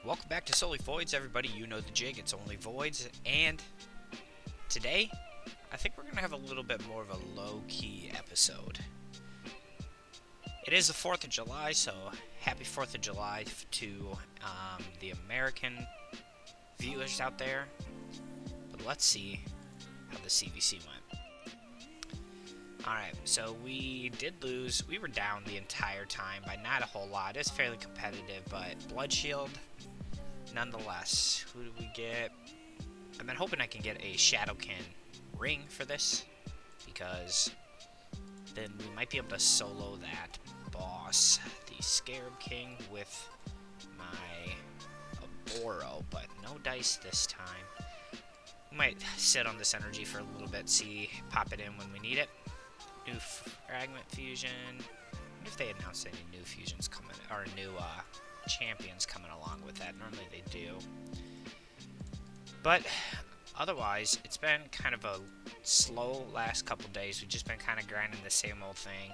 Welcome back to Solely Voids, everybody. You know the jig, it's only Voids. And today, I think we're going to have a little bit more of a low-key episode. It is the 4th of July, so happy 4th of July to the American viewers out there. But let's see how the CVC went. Alright, so we did lose. We were down the entire time by not a whole lot. It's fairly competitive, but Blood Shield, nonetheless. Who did we get? I've been hoping I can get a Shadowkin ring for this, because then we might be able to solo that boss, the Scarab King, with my Aboro, but no dice this time. We might sit on this energy for a little bit, pop it in when we need it. New fragment fusion. I wonder if they announced any new fusions coming, or new champions coming along with that. Normally they do. But otherwise, it's been kind of a slow last couple days. We've just been kind of grinding the same old thing.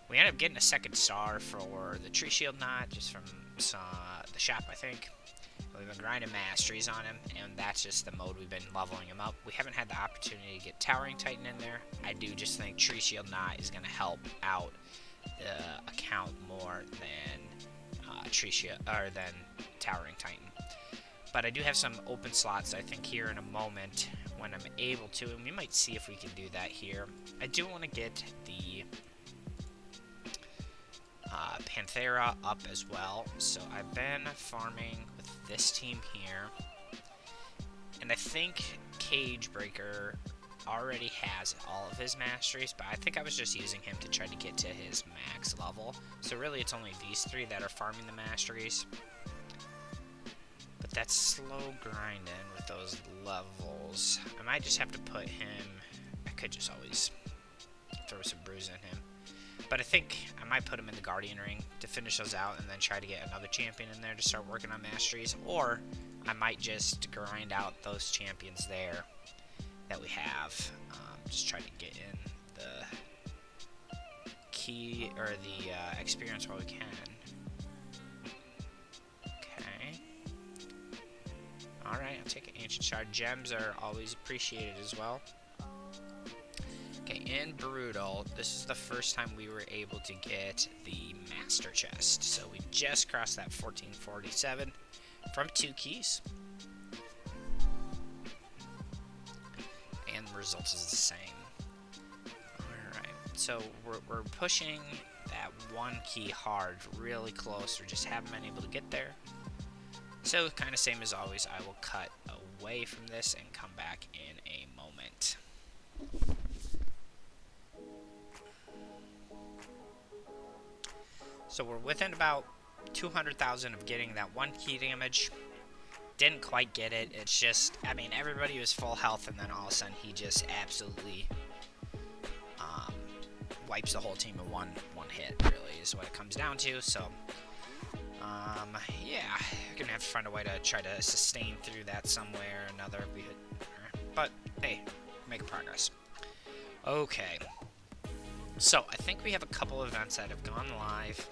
We ended up getting a 2nd star for the Tree Shield Knot, just from the shop, I think. We've been grinding masteries on him, and that's just the mode we've been leveling him up. We haven't had the opportunity to get Towering Titan in there. I do just think Tree Shield Knot is going to help out the account more than Towering Titan. But I do have some open slots, I think, here in a moment when I'm able to, and we might see if we can do that here. I do want to get the Panthera up as well, so I've been farming with this team here, and I think Cage Breaker already has all of his masteries, but I think I was just using him to try to get to his max level, so really it's only these 3 that are farming the masteries. But that's slow grinding with those levels. I might just have to put him, I could just always throw some brews in him. But I think I might put him in the Guardian Ring to finish those out and then try to get another champion in there to start working on masteries. Or I might just grind out those champions there that we have. Just try to get in the key, or the experience while we can. Okay. Alright, I'll take an Ancient Shard. Gems are always appreciated as well. Okay, in Brutal, this is the first time we were able to get the Master Chest. So we just crossed that 1447 from 2 keys. And the result is the same. Alright, so we're pushing that 1 key hard, really close. We just haven't been able to get there. So, kind of same as always, I will cut away from this and come back in a moment. So we're within about 200,000 of getting that 1 key damage. Didn't quite get it. It's just, I mean, everybody was full health, and then all of a sudden he just absolutely wipes the whole team in one hit, really, is what it comes down to. So, yeah, we're gonna have to find a way to try to sustain through that some way or another. But, hey, we're making progress. Okay. So, I think we have a couple events that have gone live.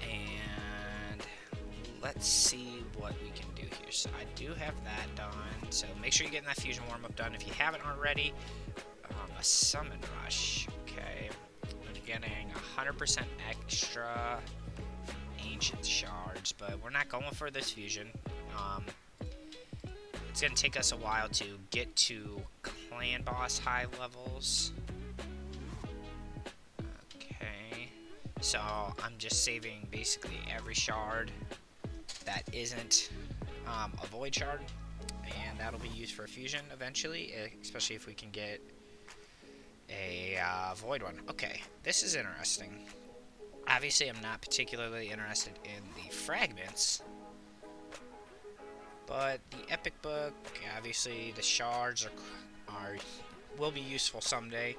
And let's see what we can do here. So I do have that done. So make sure you're getting that fusion warm-up done if you haven't already. A summon rush. Okay. We're getting 100% extra ancient shards, but we're not going for this fusion. It's going to take us a while to get to clan boss high levels. So I'm just saving basically every shard that isn't a void shard, and that'll be used for a fusion eventually, especially if we can get a void one. Okay, this is interesting. Obviously, I'm not particularly interested in the fragments, but the epic book, obviously, the shards will be useful someday.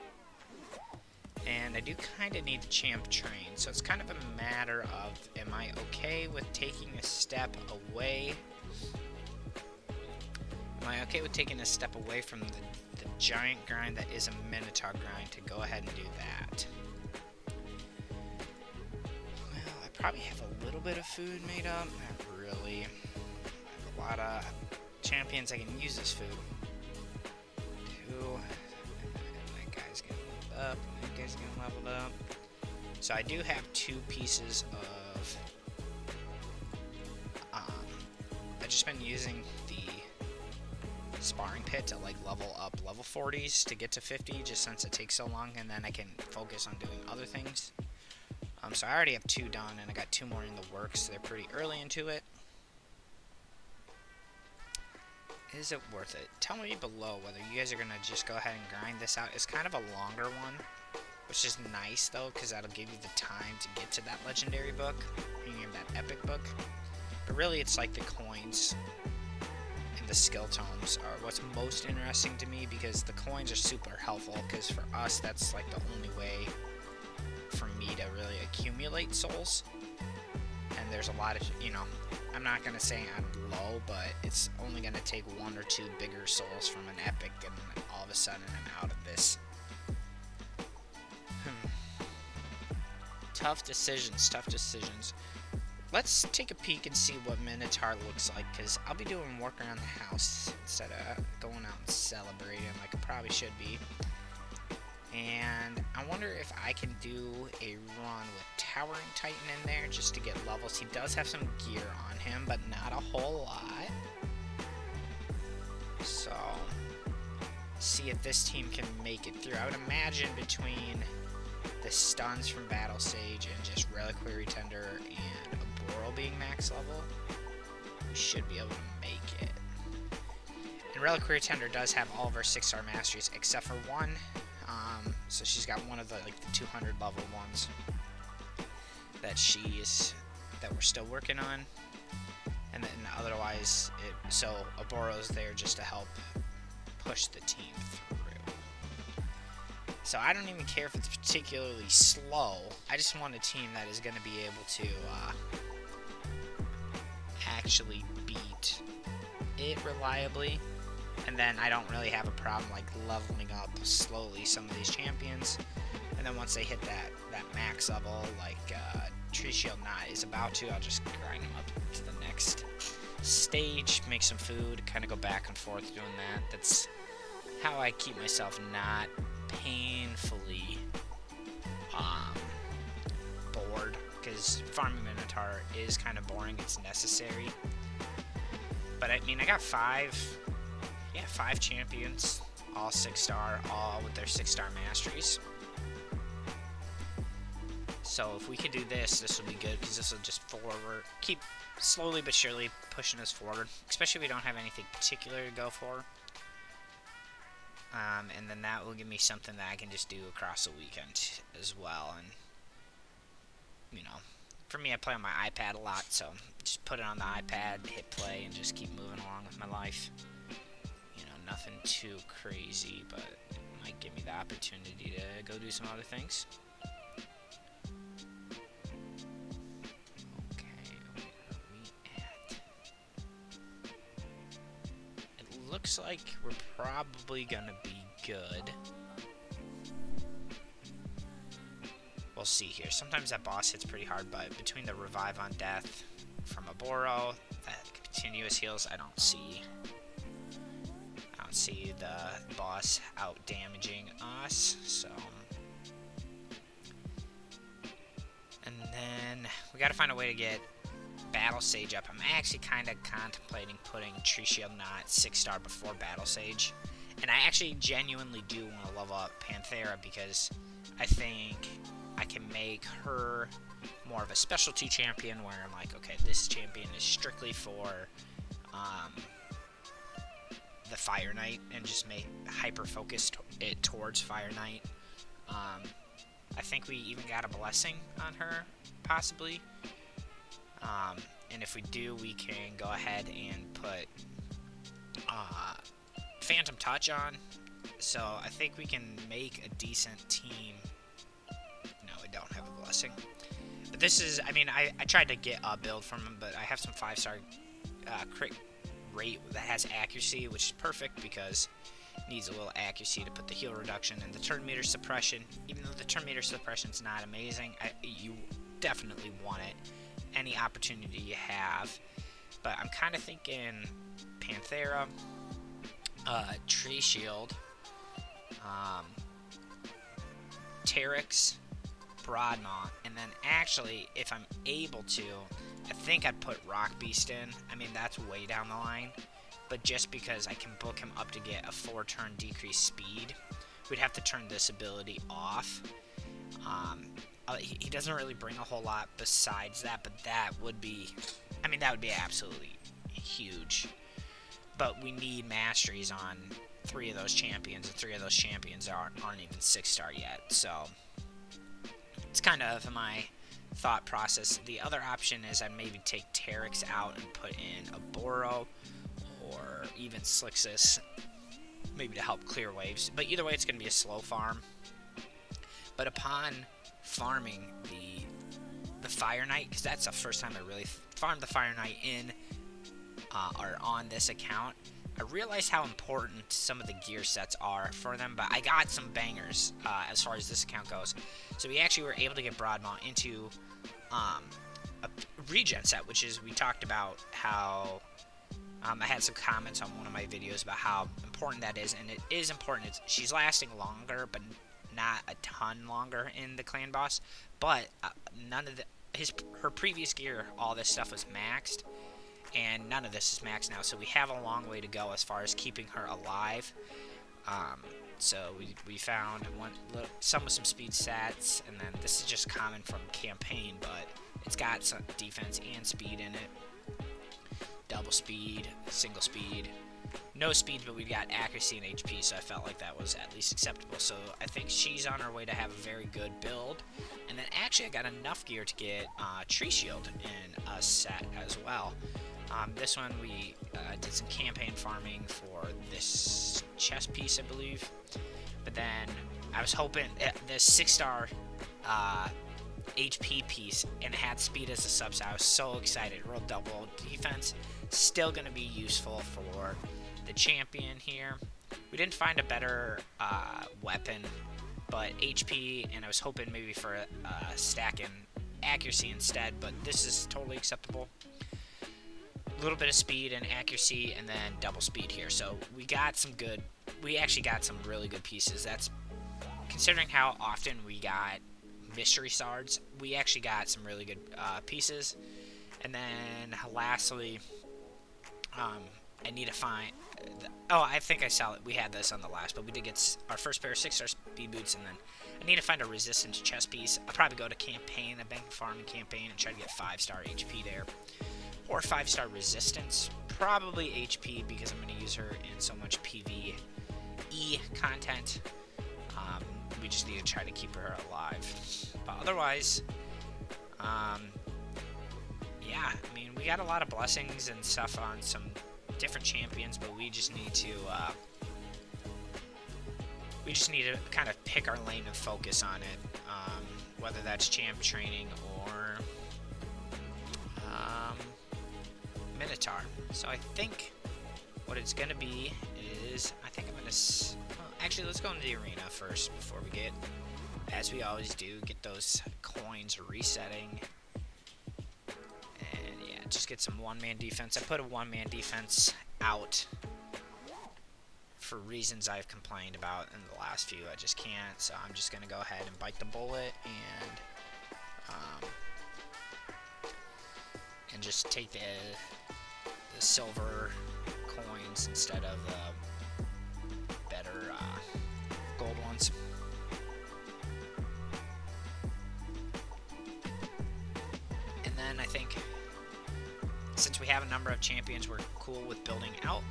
And I do kind of need the champ train, so it's kind of a matter of, am I okay with taking a step away? Am I okay with taking a step away from the giant grind that is a Minotaur grind to go ahead and do that? Well, I probably have a little bit of food made up, not really. I have a lot of champions I can use this food. 2. And that guy's getting leveled up. And that guy's getting leveled up. So I do have 2 pieces of... I've just been using the sparring pit to like level up level 40s to get to 50, just since it takes so long, and then I can focus on doing other things. So I already have 2 done, and I got 2 more in the works. So they're pretty early into it. Is it worth it? Tell me below whether you guys are gonna just go ahead and grind this out. It's kind of a longer one, which is nice though, because that'll give you the time to get to that legendary book, that epic book. But really, it's like the coins and the skill tomes are what's most interesting to me, because the coins are super helpful, because for us, that's like the only way for me to really accumulate souls. And there's a lot of, I'm not going to say I'm low, but it's only going to take 1 or 2 bigger souls from an epic, and then all of a sudden I'm out of this. Tough decisions. Let's take a peek and see what Minotaur looks like, because I'll be doing work around the house instead of going out and celebrating like I probably should be. And I wonder if I can do a run with Towering Titan in there just to get levels. He does have some gear on him, but not a whole lot. So, see if this team can make it through. I would imagine between the stuns from Battle Sage and just Reliquary Tender and Aboro being max level, we should be able to make it. And Reliquary Tender does have all of her 6-star masteries except for 1. So she's got one of the the 200 level ones that we're still working on, and then otherwise, so Aboro's there just to help push the team through. So I don't even care if it's particularly slow. I just want a team that is going to be able to actually beat it reliably. And then I don't really have a problem like leveling up slowly some of these champions. And then once they hit that max level, like Tree Shield Knot is about to, I'll just grind them up to the next stage, make some food, kind of go back and forth doing that. That's how I keep myself not painfully bored, because farming Minotaur is kind of boring. It's necessary. But I mean, I got 5 champions, all 6-star, all with their 6-star masteries. So if we can do this will be good, because this will just keep slowly but surely pushing us forward, especially if we don't have anything particular to go for. And then that will give me something that I can just do across the weekend as well. And, for me, I play on my iPad a lot, so just put it on the iPad, hit play, and just keep moving along with my life. Nothing too crazy, but it might give me the opportunity to go do some other things. Okay, where are we at? It looks like we're probably gonna be good. We'll see here. Sometimes that boss hits pretty hard, but between the Revive on Death from Aboro, that continuous heals, I don't see the boss out damaging us. So, and then we got to find a way to get Battle Sage up. I'm actually kind of contemplating putting Tree Shield Knot 6-star before Battle Sage, and I actually genuinely do want to level up Panthera, because I think I can make her more of a specialty champion, where I'm like, okay, this champion is strictly for the Fire Knight, and just make hyper-focus it towards Fire Knight. I think we even got a blessing on her, possibly. And if we do, we can go ahead and put Phantom Touch on. So I think we can make a decent team. No, we don't have a blessing. But this is, I mean, I tried to get a build from him, but I have some 5-star crit rate that has accuracy, which is perfect, because it needs a little accuracy to put the heal reduction and the turn meter suppression. Even though the turn meter suppression is not amazing, you definitely want it any opportunity you have. But I'm kind of thinking Panthera, Tree Shield, Teryx, Broadmaw, and then actually, if I'm able to, I think I'd put Rock Beast in. I mean, that's way down the line, but just because I can book him up to get a 4-turn decreased speed, we'd have to turn this ability off. He doesn't really bring a whole lot besides that, but that would be, I mean, that would be absolutely huge. But we need masteries on 3 of those champions, and 3 of those champions aren't even 6-star yet, so it's kind of my thought process. The other option is I'd maybe take Teryx out and put in a Boro, or even Slixus, maybe to help clear waves. But either way, it's going to be a slow farm. But upon farming the Fire Knight, because that's the first time I really farmed the Fire Knight in or on this account, I realized how important some of the gear sets are for them, but I got some bangers as far as this account goes. So we actually were able to get Broadmaw into a regen set, which is, we talked about how I had some comments on one of my videos about how important that is, and it is important. She's lasting longer, but not a ton longer in the clan boss. But none of her previous gear, all this stuff was maxed, and none of this is maxed now. So we have a long way to go as far as keeping her alive. So we found some with some speed stats, and then this is just common from campaign, but it's got some defense and speed in it. Double speed, single speed, no speed, but we got accuracy and HP, so I felt like that was at least acceptable. So I think she's on her way to have a very good build. And then actually I got enough gear to get Tree Shield in a set as well. This one we did some campaign farming for this chest piece, I believe. But then I was hoping the 6-star HP piece, and it had speed as a sub, so I was so excited. Rolled double defense, still going to be useful for the champion here. We didn't find a better weapon, but HP, and I was hoping maybe for stacking accuracy instead, but this is totally acceptable. A little bit of speed and accuracy, and then double speed here. So we actually got some really good pieces. That's considering how often we got mystery swords, we actually got some really good pieces. And then lastly, I need to find I think I saw it. We had this on the last, but we did get our first pair of 6-star speed boots, and then I need to find a resistance chest piece. I'll probably go to campaign, a bank farming campaign, and try to get 5-star HP there, or 5-star resistance, probably HP, because I'm going to use her in so much PvE content. We just need to try to keep her alive. But otherwise, yeah, I mean, we got a lot of blessings and stuff on some different champions, but we just need to kind of pick our lane and focus on it, whether that's champ training or Minotaur. So I think what it's going to be is, I think I'm going to... Actually, let's go into the arena first before we get, as we always do, get those coins resetting. And yeah, just get some one-man defense. I put a one-man defense out for reasons I've complained about in the last few. I just can't, so I'm just going to go ahead and bite the bullet and just take the silver coins instead of the better gold ones. And then I think since we have a number of champions we're cool with building out,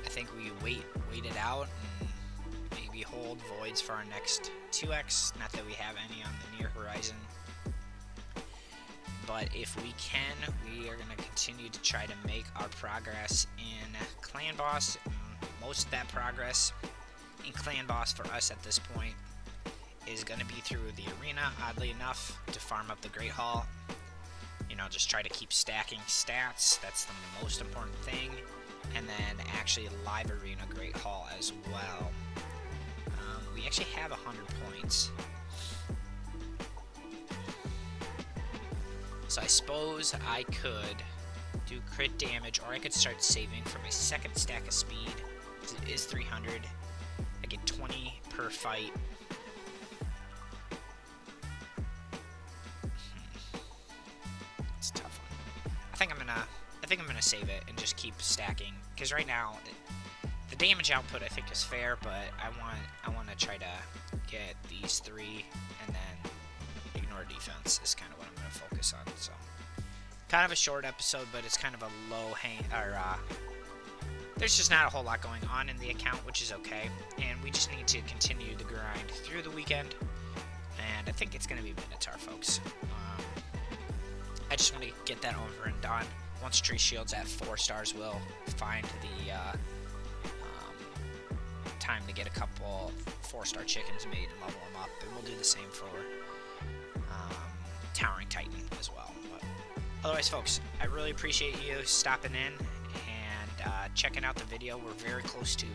I think we wait it out and maybe hold voids for our next 2x. Not that we have any on the near horizon, but if we can, we are going to continue to try to make our progress in Clan Boss. Most of that progress in Clan Boss for us at this point is going to be through the arena, oddly enough, to farm up the Great Hall. You know, just try to keep stacking stats. That's the most important thing. And then actually live arena Great Hall as well. We actually have 100 points. So I suppose I could do crit damage, or I could start saving for my second stack of speed. It is 300. I get 20 per fight. It's a tough one. I think I'm gonna save it and just keep stacking, because right now the damage output I think is fair, but I want to try to get these 3 and then ignore defense is kind of what I'm going to focus on. So kind of a short episode, but it's kind of a low hang, or there's just not a whole lot going on in the account, which is okay, and we just need to continue the grind through the weekend, and I think it's going to be Minotaur, folks. I just want to get that over and done. Once Tree Shield's at 4 stars, we'll find the time to get a couple 4-star chickens made and level them up, and we'll do the same for Towering Titan as well. But otherwise, folks, I really appreciate you stopping in and checking out the video. We're very close to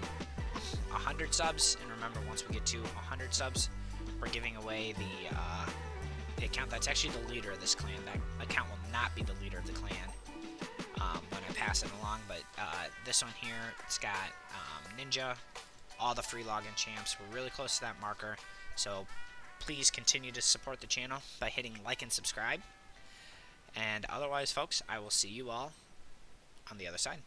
100 subs, and remember, once we get to 100 subs, we're giving away the account that's actually the leader of this clan. That account will not be the leader of the clan when I pass it along, but this one here, it's got Ninja, all the free login champs. We're really close to that marker, so please continue to support the channel by hitting like and subscribe. And otherwise, folks, I will see you all on the other side.